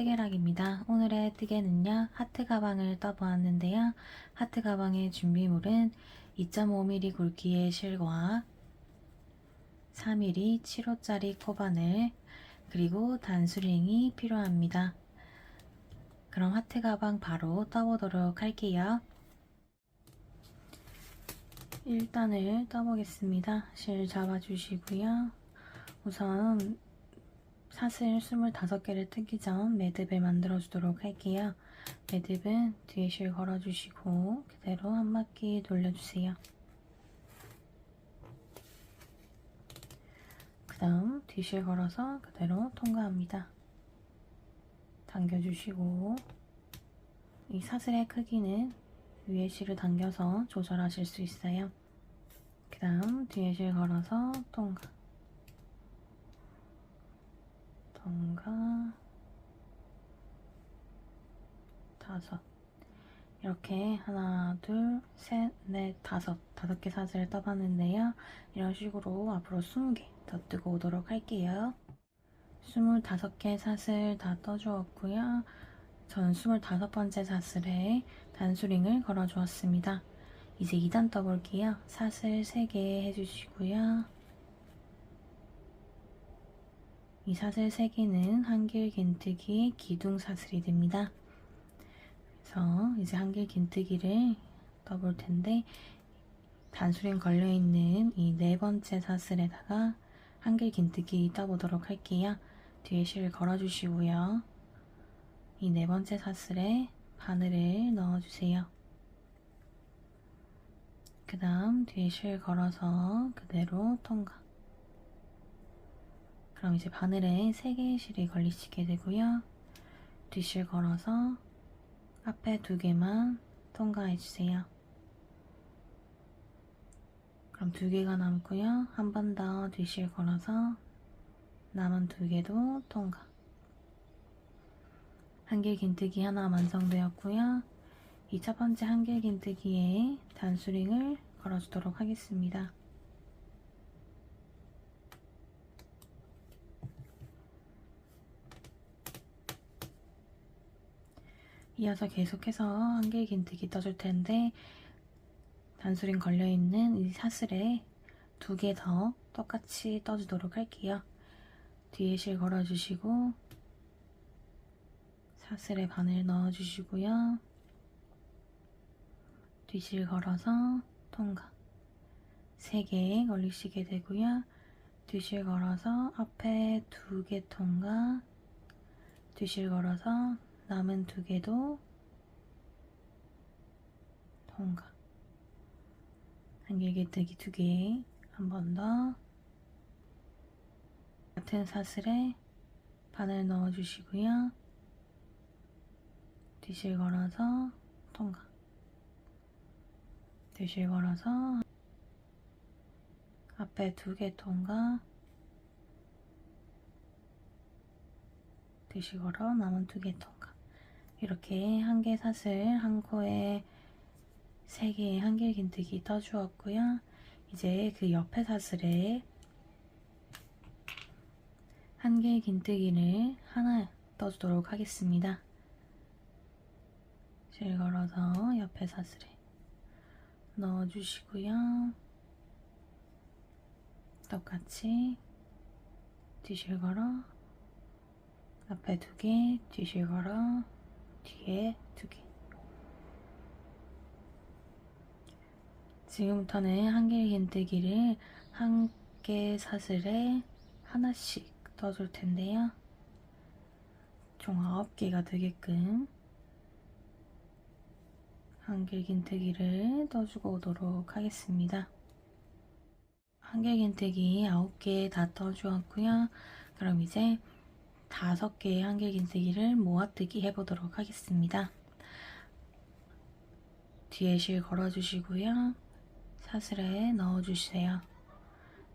뜨개락입니다. 오늘의 뜨개는요, 하트 가방을 떠보았는데요. 하트 가방의 준비물은 2.5mm 굵기의 실과 4mm 7호짜리 코바늘 그리고 단수링이 필요합니다. 그럼 하트 가방 바로 떠보도록 할게요. 1단을 떠보겠습니다. 실 잡아주시고요. 우선 사슬 25개를 뜨기 전 매듭을 만들어 주도록 할게요. 매듭은 뒤에 실 걸어주시고 그대로 한 바퀴 돌려주세요. 그 다음 뒤실 걸어서 그대로 통과합니다. 당겨주시고 이 사슬의 크기는 위에 실을 당겨서 조절하실 수 있어요. 그 다음 뒤에 실 걸어서 통과 다섯 이렇게 하나 둘 셋 넷 다섯 개 사슬을 떠봤는데요. 이런 식으로 앞으로 20개 더 뜨고 오도록 할게요. 25개 사슬 다 떠주었고요. 전 25번째 사슬에 단수링을 걸어 주었습니다. 이제 2단 떠볼게요. 사슬 3개 해주시고요. 이 사슬 3개는 한길 긴뜨기의 기둥 사슬이 됩니다. 그래서 이제 한길 긴뜨기를 떠볼 텐데 단수링 걸려있는 이 4번째 사슬에다가 한길 긴뜨기 떠보도록 할게요. 뒤에 실 걸어주시고요. 이 4번째 사슬에 바늘을 넣어주세요. 그 다음 뒤에 실 걸어서 그대로 통과. 그럼 이제 바늘에 3개의 실이 걸리시게 되고요. 뒷실 걸어서 앞에 2개만 통과해주세요. 그럼 2개가 남고요. 한 번 더 뒷실 걸어서 남은 2개도 통과. 한길 긴뜨기 하나 완성되었고요. 이 첫 번째 한길 긴뜨기에 단수링을 걸어주도록 하겠습니다. 이어서 계속해서 한길 긴뜨기 떠줄 텐데 단수링 걸려있는 이 사슬에 2개 더 똑같이 떠주도록 할게요. 뒤에 실 걸어주시고 사슬에 바늘 넣어주시고요. 뒤실 걸어서 통과. 3개 걸리시게 되고요. 뒤실 걸어서 앞에 2개 통과. 뒤실 걸어서 남은 2개도 통과. 한길 긴뜨기 2개 한 번 더. 같은 사슬에 바늘 넣어주시고요. 뒤실 걸어서 통과. 뒤실 걸어서 앞에 2개 통과. 뒤실 걸어 남은 2개 통과. 이렇게 한 개 사슬 한 코에 3개의 한길 긴뜨기 떠주었고요. 이제 그 옆에 사슬에 한길 긴뜨기를 하나 떠주도록 하겠습니다. 실 걸어서 옆에 사슬에 넣어주시고요. 똑같이 뒤실 걸어 앞에 2개, 뒤실 걸어 뒤에 2개. 지금부터는 한길 긴뜨기를 한 개 사슬에 하나씩 떠줄 텐데요. 총 9개가 되게끔 한길 긴뜨기를 떠주고 오도록 하겠습니다. 한길 긴뜨기 9개 다 떠주었고요. 그럼 이제 5개의 한길 긴뜨기를 모아뜨기 해보도록 하겠습니다. 뒤에 실 걸어주시고요. 사슬에 넣어주세요.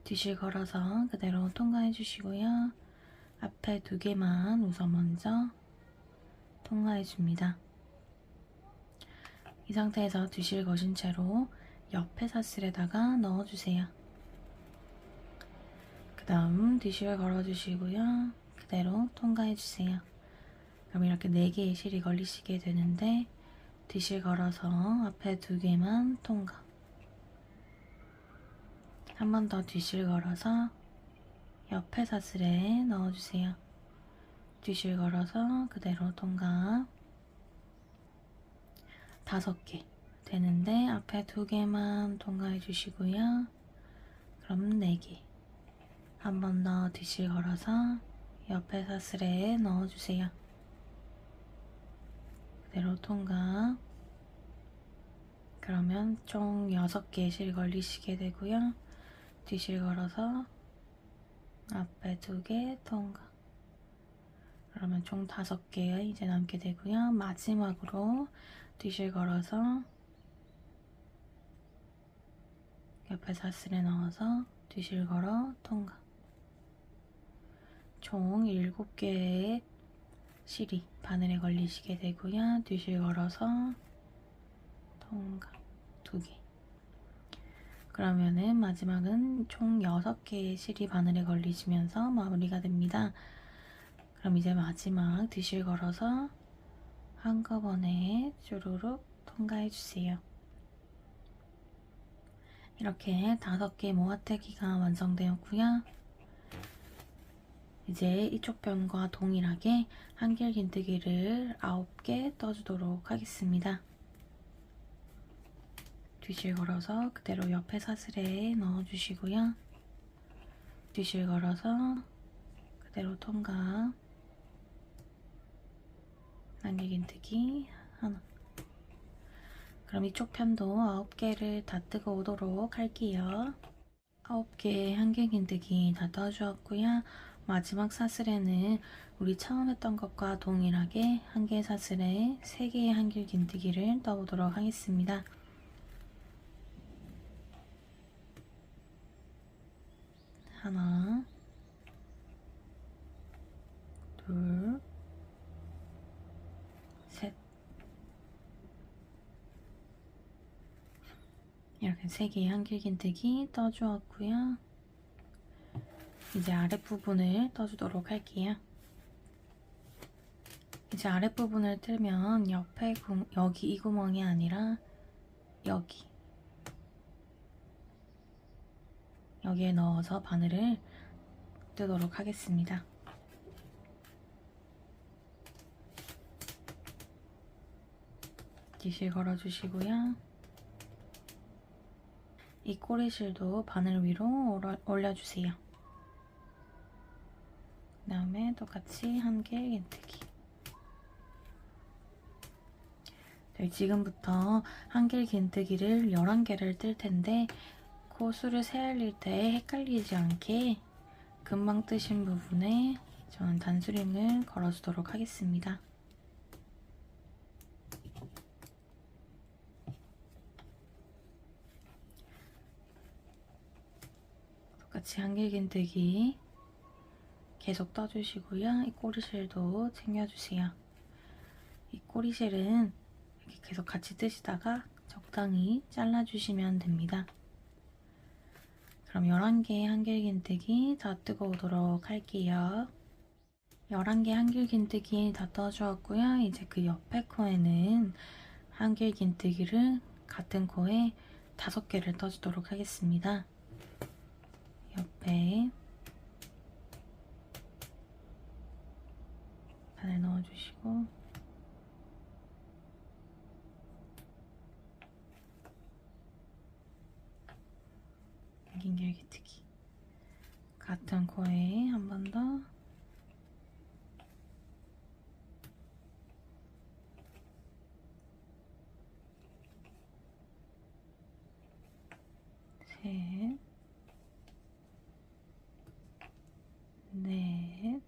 뒤실 걸어서 그대로 통과해주시고요. 앞에 2개만 우선 먼저 통과해줍니다. 이 상태에서 뒤실 거신 채로 옆에 사슬에다가 넣어주세요. 그 다음 뒤실 걸어주시고요. 그대로 통과해주세요. 그럼 이렇게 4개의 실이 걸리시게 되는데 뒤실 걸어서 앞에 2개만 통과. 한 번 더 뒤실 걸어서 옆에 사슬에 넣어주세요. 뒤실 걸어서 그대로 통과. 5개 되는데 앞에 2개만 통과해 주시고요. 그럼 4개. 한 번 더 뒤실 걸어서 옆에 사슬에 넣어주세요. 그대로 통과. 그러면 총 6개의 실 걸리시게 되고요. 뒤실 걸어서 앞에 2개 통과. 그러면 총 5개가 이제 남게 되고요. 마지막으로 뒤실 걸어서 옆에 사슬에 넣어서 뒤실 걸어 통과. 총 7개의 실이 바늘에 걸리시게 되고요. 뒤실 걸어서 통과 2개. 그러면은 마지막은 총 6개의 실이 바늘에 걸리시면서 마무리가 됩니다. 그럼 이제 마지막 뒤실 걸어서 한꺼번에 쭈루룩 통과해 주세요. 이렇게 5개 모아떼기가 완성되었고요. 이제 이쪽 변과 동일하게 한길긴뜨기를 9개 떠주도록 하겠습니다. 뒤실 걸어서 그대로 옆에 사슬에 넣어주시고요. 뒤실 걸어서 그대로 통과. 한길긴뜨기 하나. 그럼 이쪽 편도 9개를 다 뜨고 오도록 할게요. 9개의 한길긴뜨기 다 떠주었고요. 마지막 사슬에는 우리 처음 했던 것과 동일하게 한 개의 사슬에 3개의 한길긴뜨기를 떠보도록 하겠습니다. 하나, 둘, 셋. 이렇게 3개의 한길긴뜨기 떠주었고요. 이제 아랫부분을 떠주도록 할게요. 이제 아랫부분을 뜨면 옆에 여기 이 구멍이 아니라 여기에 넣어서 바늘을 뜨도록 하겠습니다. 뒤실 걸어주시고요. 이 꼬리실도 바늘 위로 올려주세요. 그 다음에 똑같이 한길긴뜨기. 저희 지금부터 한길긴뜨기를 11개를 뜰 텐데 코수를 세알릴 때 헷갈리지 않게 금방 뜨신 부분에 저는 단수링을 걸어주도록 하겠습니다. 똑같이 한길긴뜨기 계속 떠주시고요. 이 꼬리실도 챙겨주세요. 이 꼬리실은 이렇게 계속 같이 뜨시다가 적당히 잘라주시면 됩니다. 그럼 11개의 한길긴뜨기 다 뜨고 오도록 할게요. 11개 한길긴뜨기 다 떠주었고요. 이제 그 옆에 코에는 한길긴뜨기를 같은 코에 5개를 떠주도록 하겠습니다. 옆에 바늘 넣어주시고 한길긴뜨기 같은 코에 한 번 더 셋, 넷,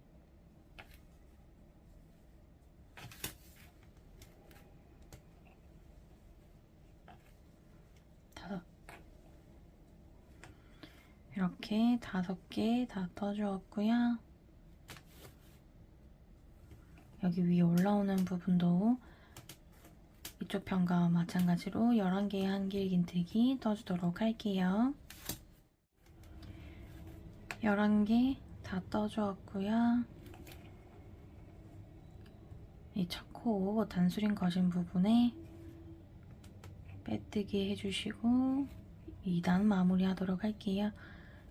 다섯. 이렇게 5개 다 떠주었고요. 여기 위에 올라오는 부분도 이쪽 편과 마찬가지로 11개의 한길긴뜨기 떠주도록 할게요. 11개 다 떠주었고요. 이 첫 코 단수링 거진 부분에 빼뜨기 해주시고 2단 마무리 하도록 할게요.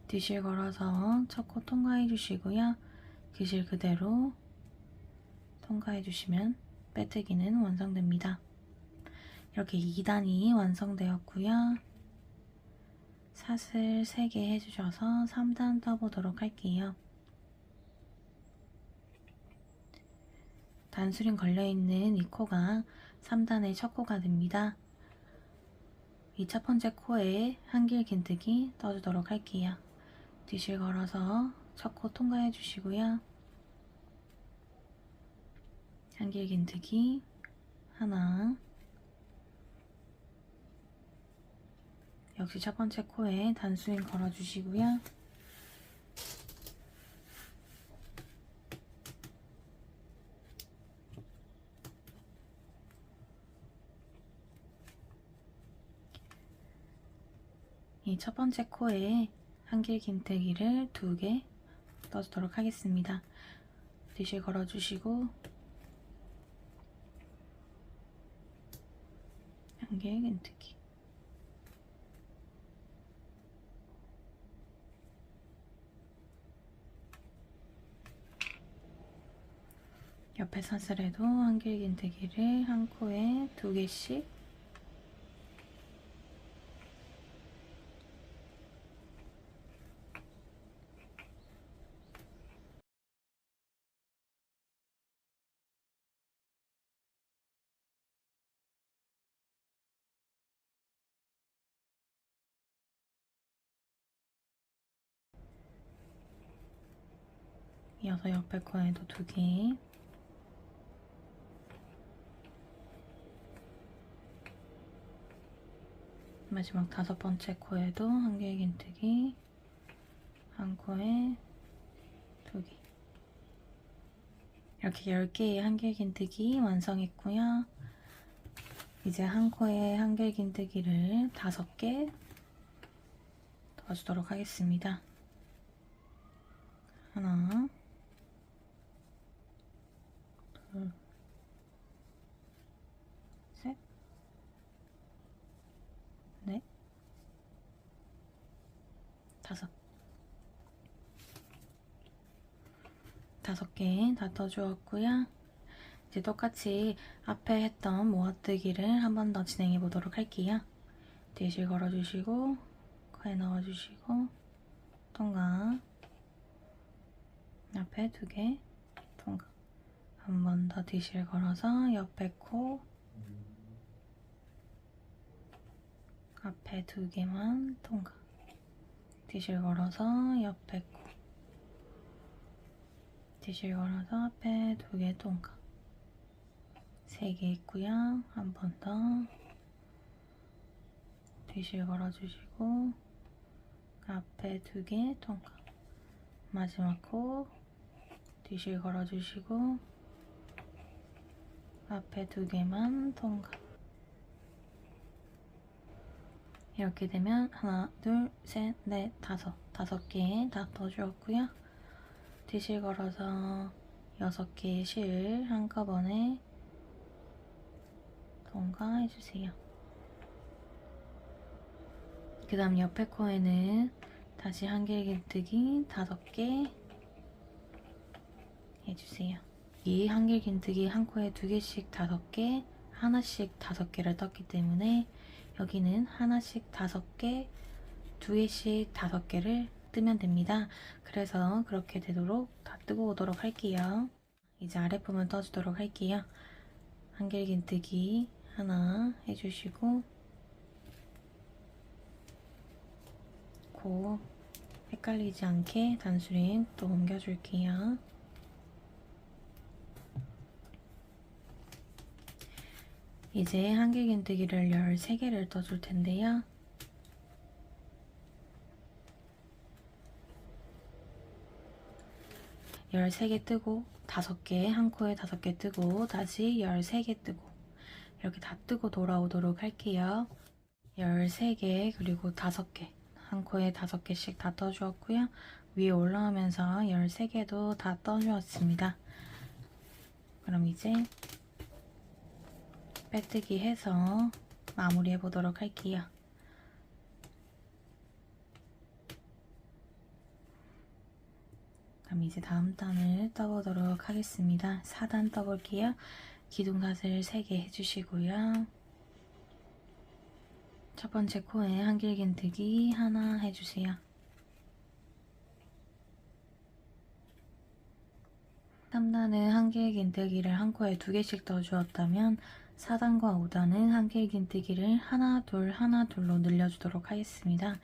뒤실 걸어서 첫 코 통과해 주시고요. 뒤실 그대로 통과해 주시면 빼뜨기는 완성됩니다. 이렇게 2단이 완성되었고요. 샷을 3개 해주셔서 3단 떠보도록 할게요. 단수링 걸려있는 이 코가 3단의 첫 코가 됩니다. 이 첫 번째 코에 한길 긴뜨기 떠주도록 할게요. 뒤실 걸어서 첫 코 통과해 주시고요. 한길 긴뜨기 하나, 역시 첫 번째 코에 단수링 걸어주시고요. 이 첫 번째 코에 한길 긴뜨기를 2개 떠주도록 하겠습니다. 뒤실 걸어주시고 한길 긴뜨기 옆에 사슬에도 한길 긴뜨기를 한 코에 2개씩 이어서 옆에 코에도 2개 마지막 5번째 코에도 한길 긴뜨기 한 코에 2개 이렇게 10개의 한길 긴뜨기 완성했고요. 이제 한 코에 한길 긴뜨기를 5개 넣어주도록 하겠습니다. 하나, 둘, 셋, 넷, 5. 5개 다 떠주었고요. 이제 똑같이 앞에 했던 모아뜨기를 한 번 더 진행해 보도록 할게요. 뒤실 걸어주시고 코에 넣어주시고 통과 앞에 2개 통과 한 번 더 뒤실 걸어서 옆에 코 앞에 2개만 통과 뒤실 걸어서 옆에 코 뒤실 걸어서 앞에 2개 통과 3개 있고요. 한 번 더 뒤실 걸어주시고 앞에 2개 통과 마지막 코 뒤실 걸어주시고 앞에 2개만 통과 이렇게 되면 하나, 둘, 셋, 넷, 5개 다 떠주었고요. 뒤실 걸어서 6개의 실 한꺼번에 통과해주세요. 그 다음 옆에 코에는 다시 한길 긴뜨기 5개 해주세요. 이 한길 긴뜨기 한 코에 2개씩 5개, 하나씩 5개를 떴기 때문에 여기는 하나씩 5개, 2개씩 5개를 뜨면 됩니다. 그래서 그렇게 되도록 다 뜨고 오도록 할게요. 이제 아랫부분 떠주도록 할게요. 한길 긴뜨기 하나 해주시고 코 헷갈리지 않게 단수링 또 옮겨줄게요. 이제 한길 긴뜨기를 13개를 떠줄 텐데요. 열 13개 뜨고 5개, 한 코에 5개 뜨고 다시 13개 뜨고 이렇게 다 뜨고 돌아오도록 할게요. 13개 그리고 5개 한 코에 5개씩 다 떠주었고요. 위에 올라오면서 13개도 다 떠주었습니다. 그럼 이제 빼뜨기 해서 마무리해 보도록 할게요. 그럼 이제 다음 단을 떠보도록 하겠습니다. 4단 떠볼게요. 기둥사슬 3개 해주시고요. 첫 번째 코에 한길긴뜨기 하나 해주세요. 3단은 한길긴뜨기를 한 코에 2개씩 떠주었다면 4단과 5단은 한길긴뜨기를 하나 둘 하나 둘로 늘려주도록 하겠습니다.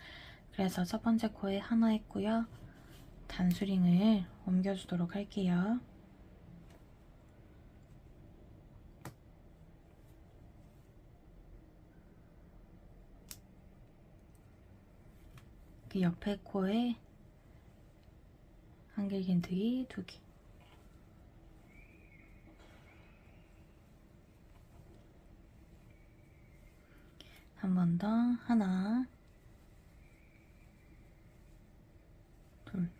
그래서 첫 번째 코에 하나 했고요. 단수링을 옮겨주도록 할게요. 그 옆에 코에 한길긴뜨기 2개. 한 번 더 하나 둘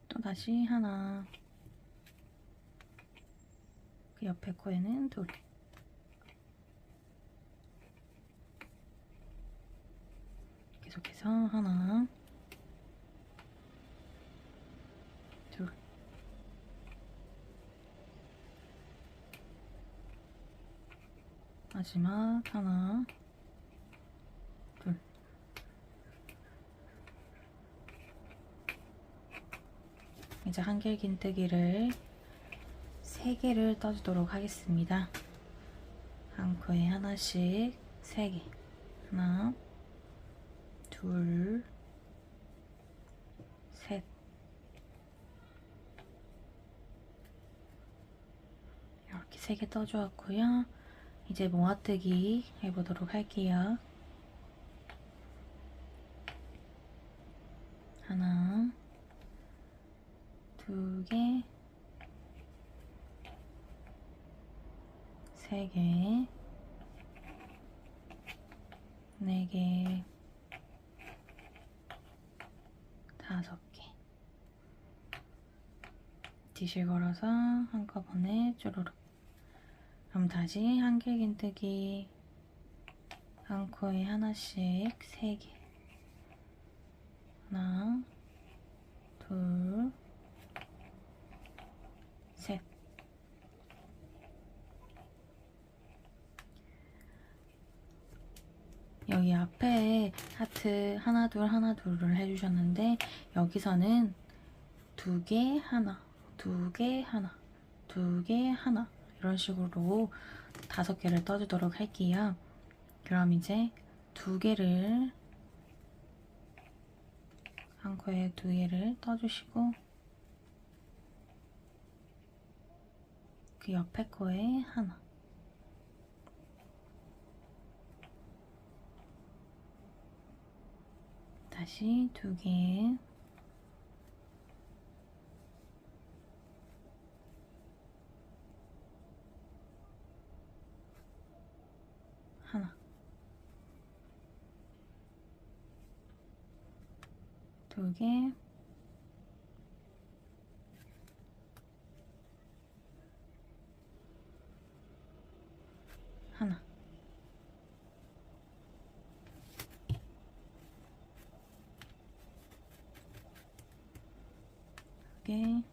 또다시 하나 그 옆에 코에는 둘 계속해서 하나 둘 마지막 하나 둘 이제 한길긴뜨기를 3개를 떠주도록 하겠습니다. 한 코에 하나씩 3개 하나 둘 셋 이렇게 3개 떠주었고요. 이제 모아뜨기 해보도록 할게요. 하나 2개 3개 4개 5개 뒤실 걸어서 한꺼번에 쪼르륵. 그럼 다시 한길긴뜨기 한 코에 하나씩 3개 하나 둘 셋 여기 앞에 하트 하나 둘 하나 둘을 해주셨는데 여기서는 2개 하나 2개 하나 2개 하나 이런 식으로 5개를 떠주도록 할게요. 그럼 이제 2개를 한 코에 2개를 떠주시고 그 옆에 코에 하나 다시 2개 하나 2개 하나 2개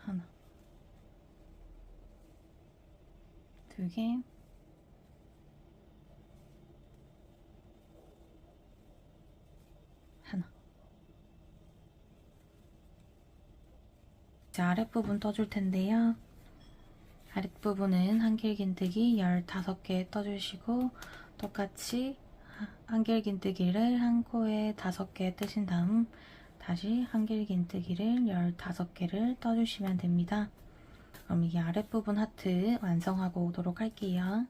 하나 2개 하나 이제 아랫부분 떠줄 텐데요. 아랫부분은 한길긴뜨기 15개 떠주시고 똑같이 한길긴뜨기를 한 코에 5개 뜨신 다음 다시 한길긴뜨기를 15개를 떠주시면 됩니다. 그럼 이게 아랫부분 하트 완성하고 오도록 할게요.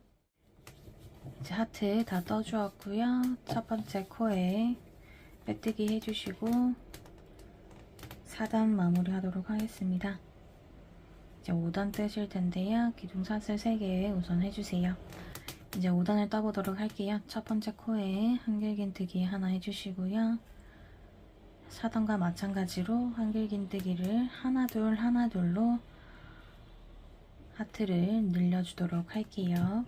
이제 하트 다 떠주었고요. 첫 번째 코에 빼뜨기 해주시고 4단 마무리 하도록 하겠습니다. 이제 5단 뜨실 텐데요. 기둥사슬 3개 우선 해주세요. 이제 5단을 떠보도록 할게요. 첫 번째 코에 한길긴뜨기 하나 해주시고요. 4단과 마찬가지로 한길긴뜨기를 하나 둘로 하트를 늘려주도록 할게요.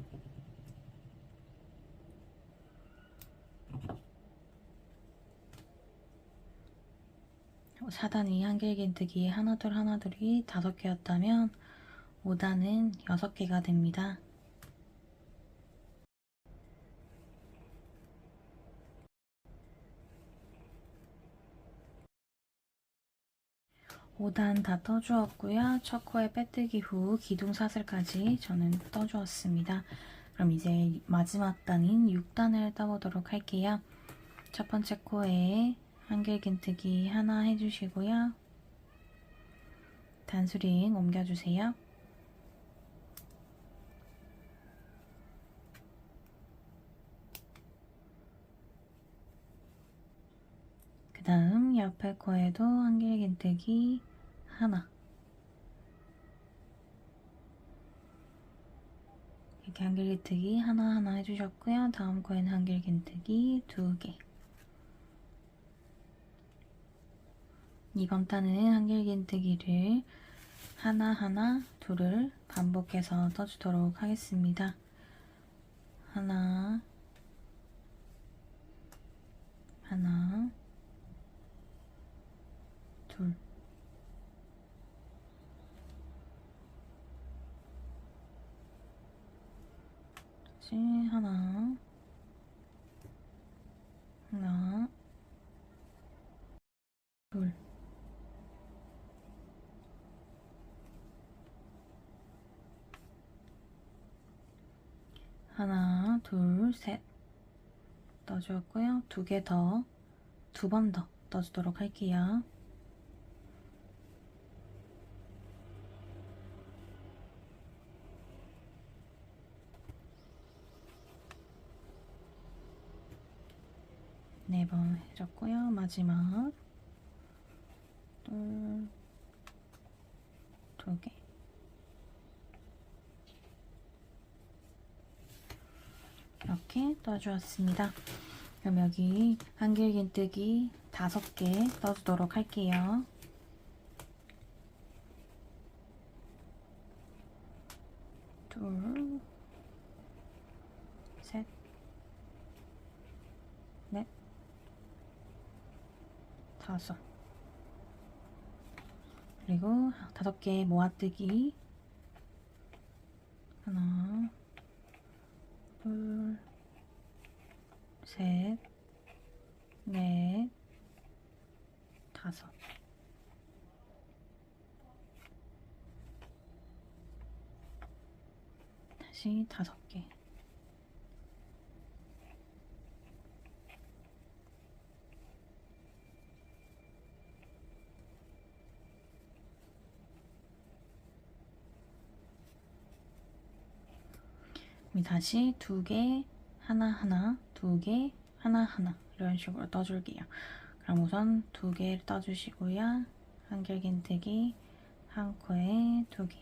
사단이 한길긴뜨기 하나 둘이 5개였다면 5단은 6개가 됩니다. 오단 다 떠주었고요. 첫 코에 빼뜨기 후 기둥사슬까지 저는 떠주었습니다. 그럼 이제 마지막 단인 6단을 떠보도록 할게요. 첫 번째 코에 한길긴뜨기 하나 해주시고요. 단수링 옮겨주세요. 그 다음 옆에 코에도 한길긴뜨기 하나, 이렇게 한길긴뜨기 하나 해주셨고요. 다음 코에는 한길긴뜨기 2개. 이번 단은 한길긴뜨기를 하나 둘을 반복해서 떠주도록 하겠습니다. 하나 둘 다시 하나 둘 하나 둘 셋 떠주었고요. 2개 더, 2번 더 떠주도록 할게요. 네 번 해줬고요. 마지막 2개. 이렇게 떠주었습니다. 그럼 여기 한길긴뜨기 5개 떠주도록 할게요. 둘, 셋, 넷, 5. 그리고 5개 모아뜨기 하나, 둘, 셋, 넷, 5. 다시 5개. 다시 2개, 하나, 2개, 하나 이런 식으로 떠줄게요. 그럼 우선 2개를 떠주시고요. 한길긴뜨기 한 코에 2개.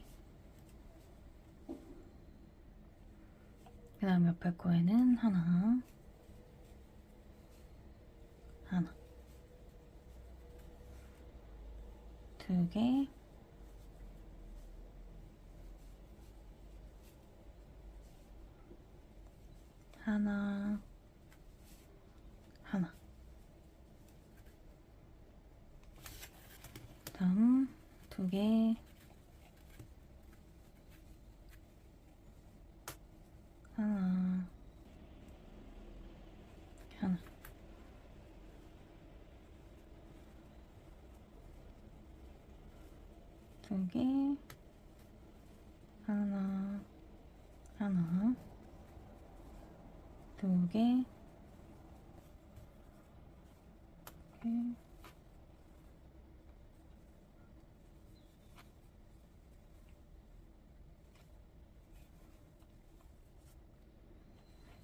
그 다음 옆에 코에는 하나, 2개, 하나, 다음 2개, 하나, 2개, 하나, 2개,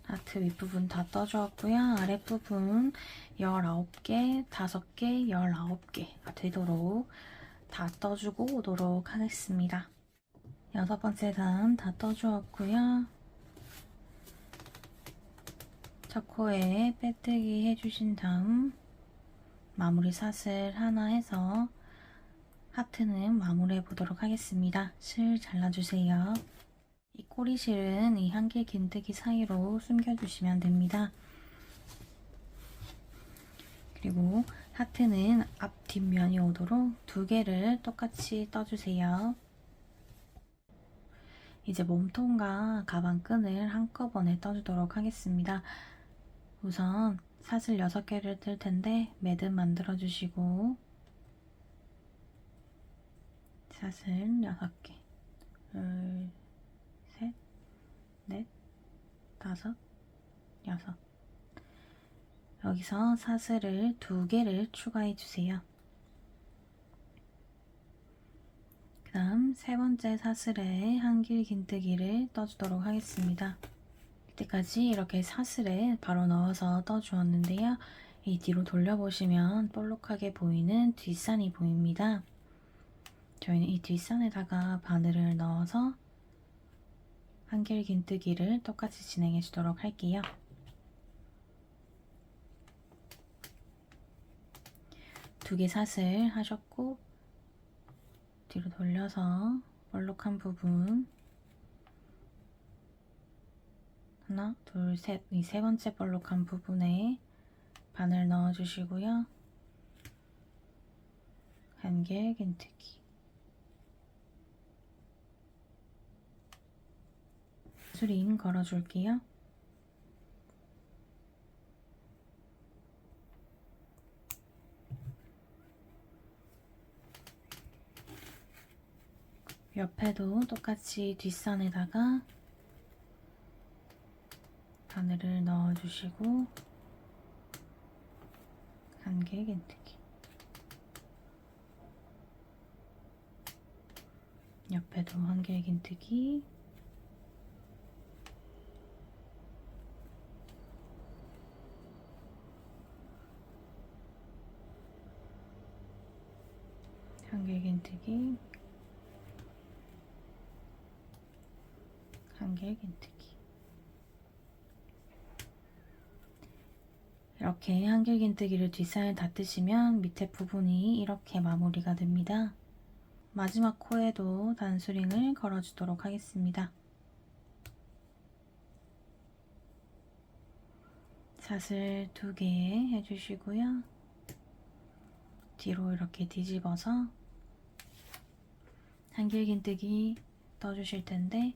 하트 윗부분 다 떠주었고요. 아랫부분 19개, 5개, 19개가 되도록 다 떠주고 오도록 하겠습니다. 6번째 단 다 떠주었고요. 첫 코에 빼뜨기 해주신 다음 마무리 사슬 하나 해서 하트는 마무리해 보도록 하겠습니다. 실 잘라주세요. 이 꼬리실은 이 한길 긴뜨기 사이로 숨겨주시면 됩니다. 그리고 하트는 앞 뒷면이 오도록 두 개를 똑같이 떠주세요. 이제 몸통과 가방끈을 한꺼번에 떠주도록 하겠습니다. 우선 사슬 6개를 뜰 텐데 매듭 만들어 주시고 사슬 6개 둘, 셋, 넷, 다섯, 여섯 여기서 사슬을 2개를 추가해 주세요. 그 다음 세 번째 사슬에 한길 긴뜨기를 떠주도록 하겠습니다. 이때까지 이렇게 사슬에 바로 넣어서 떠주었는데요. 이 뒤로 돌려보시면 볼록하게 보이는 뒷산이 보입니다. 저희는 이 뒷산에다가 바늘을 넣어서 한길 긴뜨기를 똑같이 진행해 주도록 할게요. 두 개 사슬 하셨고 뒤로 돌려서 볼록한 부분 하나, 둘, 셋, 이 세 번째 볼록한 부분에 바늘 넣어 주시고요. 한길 긴뜨기 수링 걸어 줄게요. 옆에도 똑같이 뒷선에다가 바늘을 넣어 주시고 한길 긴뜨기 옆에도 한길 긴뜨기 한길 긴뜨기 한길 긴뜨기 이렇게 한길 긴뜨기를 뒷선에 닿으시면 밑에 부분이 이렇게 마무리가 됩니다. 마지막 코에도 단수링을 걸어주도록 하겠습니다. 사슬 2개 해주시고요. 뒤로 이렇게 뒤집어서 한길 긴뜨기 떠주실 텐데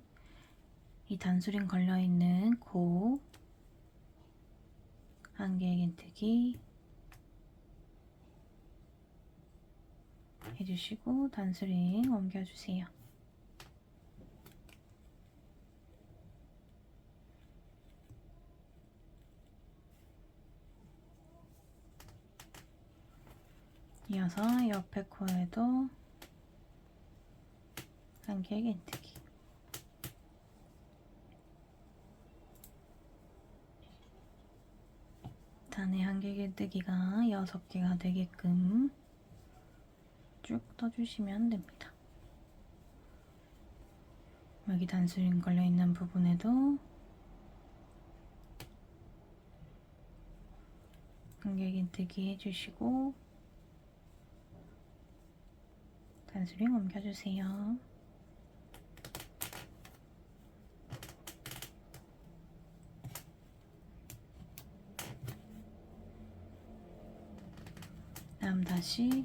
이 단수링 걸려있는 코 한길 긴뜨기 해주시고 단수링 옮겨주세요. 이어서 옆에 코에도 한길 긴뜨기 단의 한길 긴뜨기가 6개가 되게끔 쭉 떠주시면 됩니다. 여기 단수링 걸려있는 부분에도 한길 긴뜨기 해주시고 단수링 옮겨주세요. 다음 다시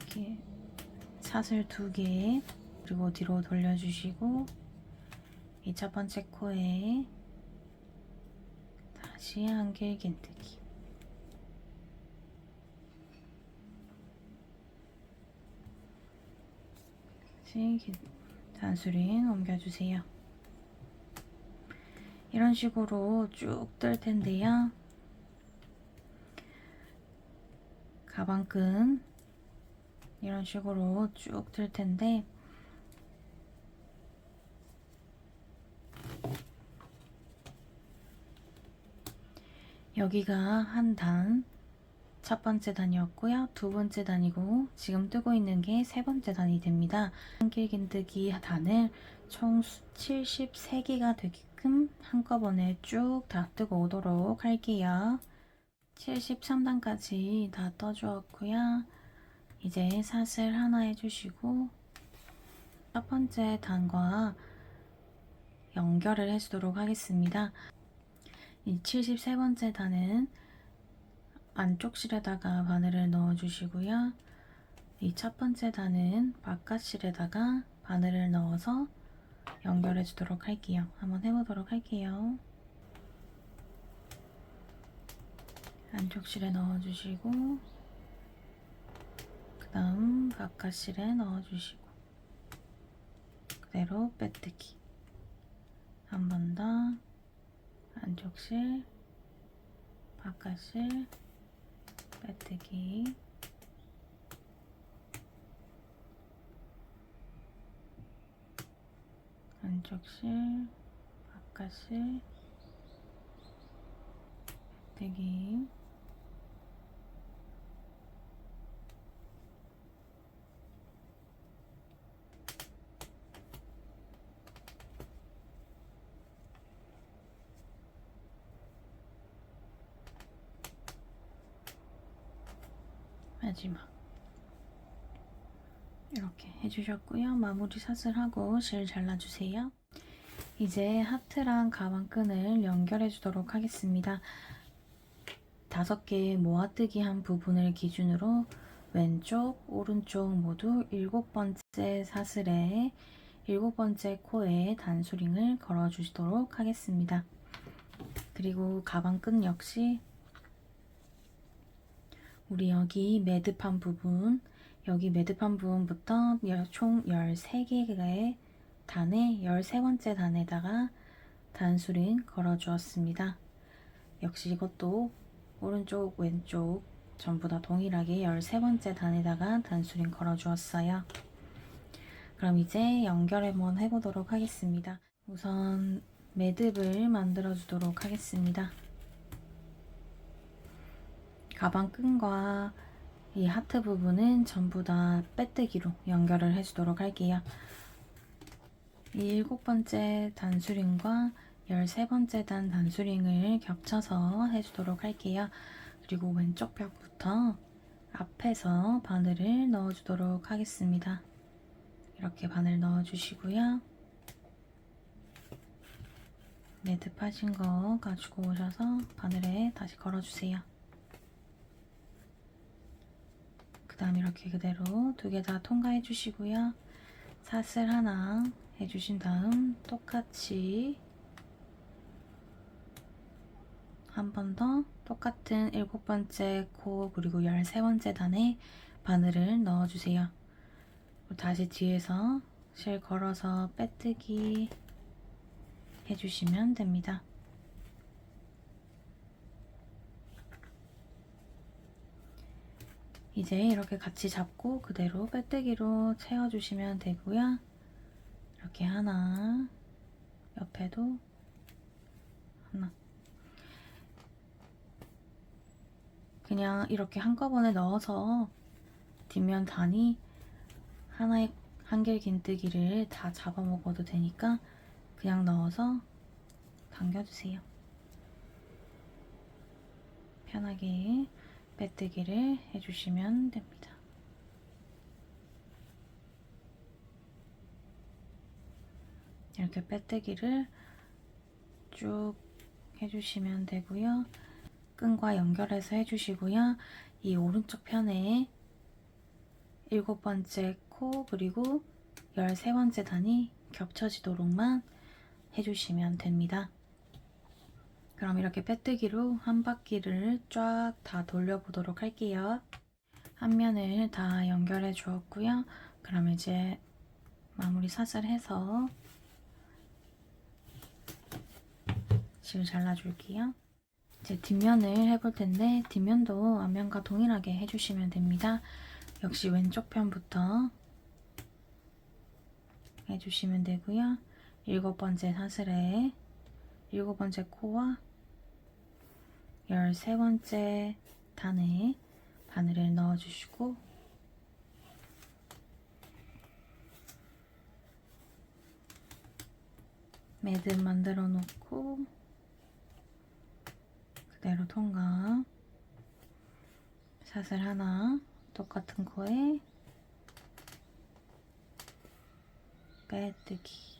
사슬 2개 그리고 뒤로 돌려주시고 이 첫 번째 코에 다시 한길 긴뜨기 단수링 옮겨주세요. 이런 식으로 쭉 뜰 텐데요. 가방끈 이런 식으로 쭉 뜰 텐데 여기가 한 단 첫 번째 단이었고요. 두 번째 단이고 지금 뜨고 있는 게 세 번째 단이 됩니다. 한길 긴뜨기 단을 총 73개가 만큼 한꺼번에 쭉 다 뜨고 오도록 할게요. 73단까지 다 떠주었고요. 이제 사슬 하나 해주시고 첫 번째 단과 연결을 해주도록 하겠습니다. 이 73번째 단은 안쪽 실에다가 바늘을 넣어주시고요. 이 첫 번째 단은 바깥 실에다가 바늘을 넣어서 연결해 주도록 할게요. 한번 해보도록 할게요. 안쪽 실에 넣어주시고 그 다음 바깥 실에 넣어주시고 그대로 빼뜨기 한 번 더 안쪽 실 바깥 실 빼뜨기 안쪽 실 바깥 실 빼뜨기 마지막 이렇게 해주셨고요. 마무리 사슬하고 실 잘라주세요. 이제 하트랑 가방끈을 연결해 주도록 하겠습니다. 5개 모아뜨기 한 부분을 기준으로 왼쪽, 오른쪽 모두 7번째 사슬에 7번째 코에 단수링을 걸어 주시도록 하겠습니다. 그리고 가방끈 역시 우리 여기 매듭한 부분, 여기 매듭한 부분부터 총 13개의 단에 13번째 단에다가 단수링 걸어 주었습니다. 역시 이것도 오른쪽, 왼쪽 전부 다 동일하게 13번째 단에다가 단수링 걸어 주었어요. 그럼 이제 연결 한번 해보도록 하겠습니다. 우선 매듭을 만들어 주도록 하겠습니다. 가방끈과 이 하트 부분은 전부 다 빼뜨기로 연결을 해주도록 할게요. 이 7번째 단수링과 13번째 단 단수링을 겹쳐서 해주도록 할게요. 그리고 왼쪽 벽부터 앞에서 바늘을 넣어주도록 하겠습니다. 이렇게 바늘 넣어주시고요. 매듭하신 거 가지고 오셔서 바늘에 다시 걸어주세요. 그 다음 이렇게 그대로 2개 다 통과해 주시고요. 사슬 하나 해주신 다음 똑같이 한 번 더 똑같은 7번째 코 그리고 13번째 단에 바늘을 넣어주세요. 다시 뒤에서 실 걸어서 빼뜨기 해주시면 됩니다. 이제 이렇게 같이 잡고 그대로 빼뜨기로 채워주시면 되고요. 이렇게 하나, 옆에도 하나. 그냥 이렇게 한꺼번에 넣어서 뒷면 단이 하나의 한길 긴뜨기를 다 잡아먹어도 되니까 그냥 넣어서 당겨주세요. 편하게 빼뜨기를 해주시면 됩니다. 이렇게 빼뜨기를 쭉 해주시면 되고요. 끈과 연결해서 해주시고요. 이 오른쪽 편에 7번째 코 그리고 13번째 단이 겹쳐지도록만 해주시면 됩니다. 그럼 이렇게 빼뜨기로 한 바퀴를 쫙 다 돌려보도록 할게요. 한 면을 다 연결해 주었고요. 그럼 이제 마무리 사슬해서 실 잘라줄게요. 이제 뒷면을 해볼 텐데 뒷면도 앞면과 동일하게 해주시면 됩니다. 역시 왼쪽 편부터 해주시면 되고요. 7번째 사슬에 7번째 코와 13번째 단에 바늘을 넣어주시고 매듭 만들어 놓고 그대로 통과. 샷을 하나 똑같은 코에 빼뜨기.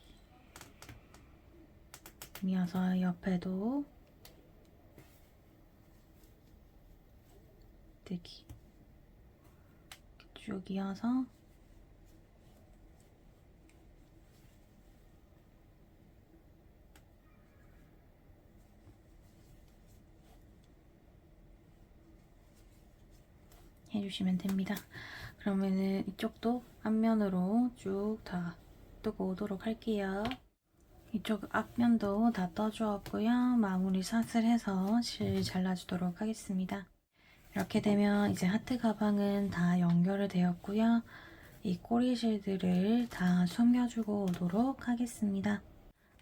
이어서 옆에도 뜨기. 쭉 이어서 해주시면 됩니다. 그러면은 이쪽도 앞면으로 쭉 다 뜨고 오도록 할게요. 이쪽 앞면도 다 떠주었고요. 마무리 샷을 해서 실 잘라주도록 하겠습니다. 이렇게 되면 이제 하트 가방은 다 연결이 되었고요. 이 꼬리실들을 다 숨겨주고 오도록 하겠습니다.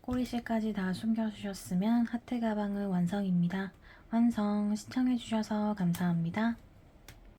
꼬리실까지 다 숨겨주셨으면 하트 가방은 완성입니다. 완성! 시청해주셔서 감사합니다.